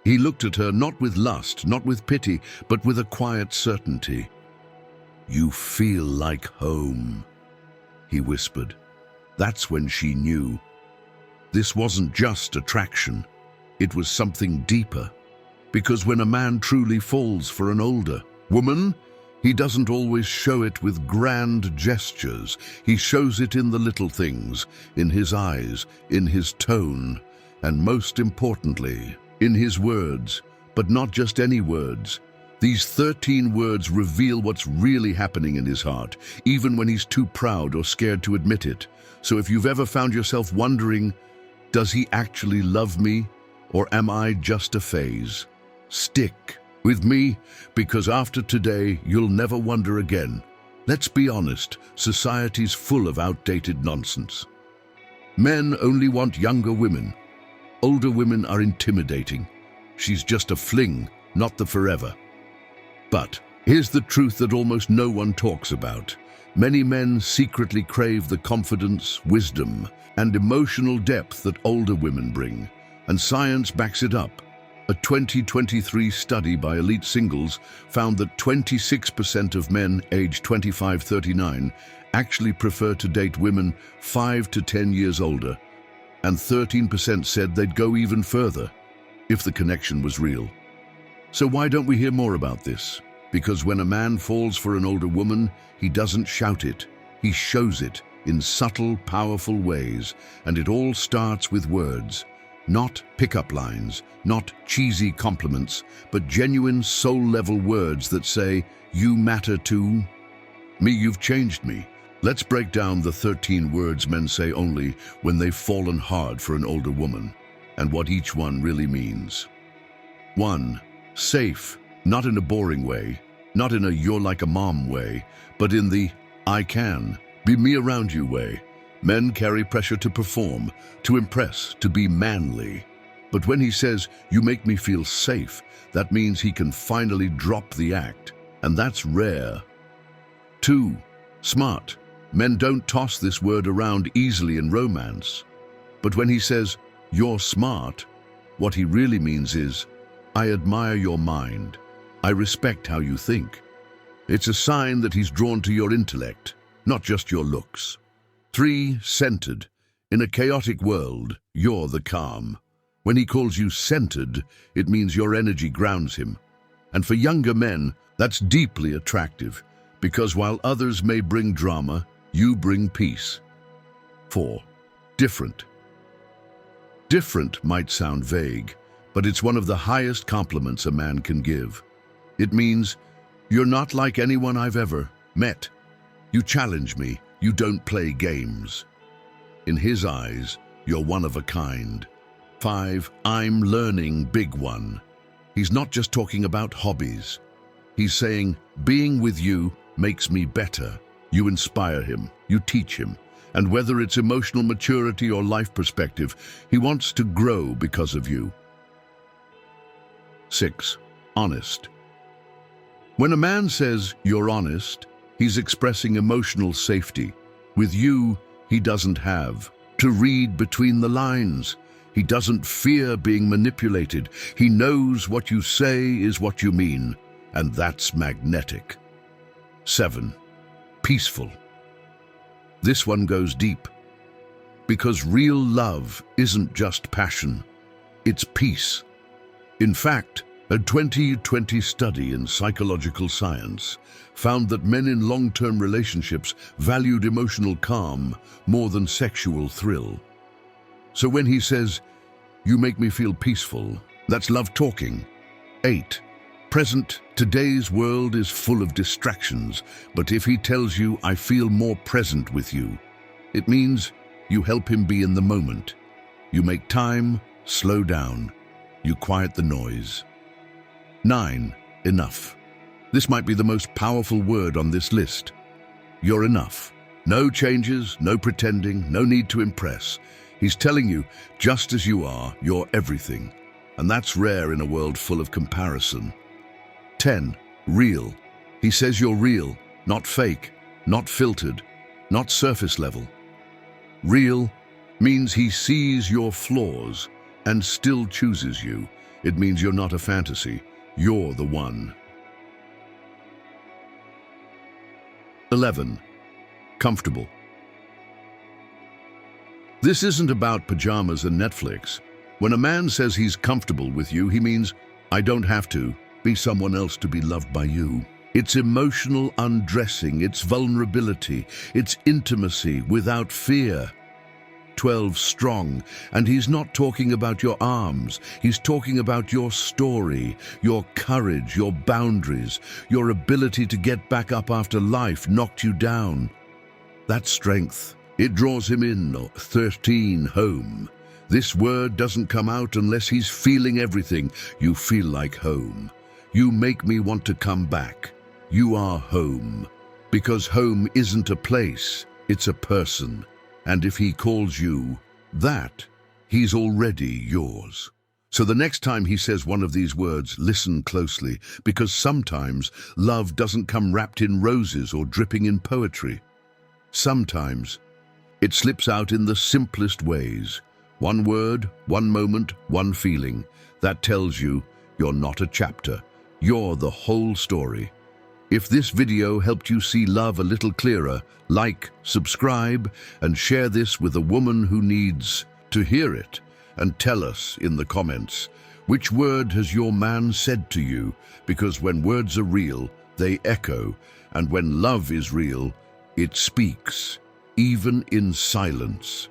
He looked at her not with lust, not with pity, but with a quiet certainty. "You feel like home," he whispered. That's when she knew. This wasn't just attraction. It was something deeper. Because when a man truly falls for an older woman, he doesn't always show it with grand gestures. He shows it in the little things, in his eyes, in his tone, and most importantly, in his words. But not just any words. These 13 words reveal what's really happening in his heart, even when he's too proud or scared to admit it. So if you've ever found yourself wondering, does he actually love me, or am I just a phase? Stick with me, because after today, you'll never wonder again. Let's be honest, society's full of outdated nonsense. Men only want younger women. Older women are intimidating. She's just a fling, not the forever. But here's the truth that almost no one talks about. Many men secretly crave the confidence, wisdom, and emotional depth that older women bring, and science backs it up. A 2023 study by Elite Singles found that 26% of men aged 25-39 actually prefer to date women 5 to 10 years older, and 13% said they'd go even further if the connection was real. So why don't we hear more about this? Because when a man falls for an older woman, he doesn't shout it, he shows it in subtle, powerful ways, and it all starts with words. Not pickup lines, not cheesy compliments, but genuine soul-level words that say, "You matter to me, you've changed me." Let's break down the 13 words men say only when they've fallen hard for an older woman, and what each one really means. 1. Safe, not in a boring way, not in a "you're like a mom" way, but in the "I can be me around you" way. Men carry pressure to perform, to impress, to be manly. But when he says, "You make me feel safe," that means he can finally drop the act, and that's rare. 2. Smart. Men don't toss this word around easily in romance. But when he says, "You're smart," what he really means is, "I admire your mind. I respect how you think." It's a sign that he's drawn to your intellect, not just your looks. 3. Centered. In a chaotic world, you're the calm. When he calls you centered, it means your energy grounds him. And for younger men, that's deeply attractive, because while others may bring drama, you bring peace. 4. Different. Different might sound vague, but it's one of the highest compliments a man can give. It means, "You're not like anyone I've ever met. You challenge me. You don't play games." In his eyes, you're one of a kind. 5. I'm learning, big one. He's not just talking about hobbies. He's saying, "Being with you makes me better." You inspire him, you teach him, and whether it's emotional maturity or life perspective, he wants to grow because of you. 6. Honest. When a man says, "You're honest," he's expressing emotional safety. With you, he doesn't have to read between the lines. He doesn't fear being manipulated. He knows what you say is what you mean, and that's magnetic. 7. Peaceful. This one goes deep, because real love isn't just passion, it's peace. In fact, a 2020 study in psychological science found that men in long-term relationships valued emotional calm more than sexual thrill. So when he says, "You make me feel peaceful," that's love talking. 8. Present. Today's world is full of distractions, but if he tells you, "I feel more present with you," it means you help him be in the moment. You make time, slow down, you quiet the noise. 9. Enough. This might be the most powerful word on this list. You're enough. No changes, no pretending, no need to impress. He's telling you, just as you are, you're everything. And that's rare in a world full of comparison. 10. Real. He says you're real, not fake, not filtered, not surface level. Real means he sees your flaws and still chooses you. It means you're not a fantasy. You're the one. 11. Comfortable. This isn't about pajamas and Netflix. When a man says he's comfortable with you, he means, I don't have to be someone else to be loved by you. It's emotional undressing, it's vulnerability, it's intimacy without fear. 12 strong, and he's not talking about your arms. He's talking about your story, your courage, your boundaries, your ability to get back up after life knocked you down. That strength, it draws him in. 13, home. This word doesn't come out unless he's feeling everything. You feel like home. You make me want to come back. You are home. Because home isn't a place, it's a person. And if he calls you that, he's already yours. So the next time he says one of these words, listen closely, because sometimes love doesn't come wrapped in roses or dripping in poetry. Sometimes it slips out in the simplest ways. One word, one moment, one feeling. That tells you you're not a chapter. You're the whole story. If this video helped you see love a little clearer, like, subscribe, and share this with a woman who needs to hear it. And tell us in the comments, which word has your man said to you? Because when words are real, they echo. And when love is real, it speaks, even in silence.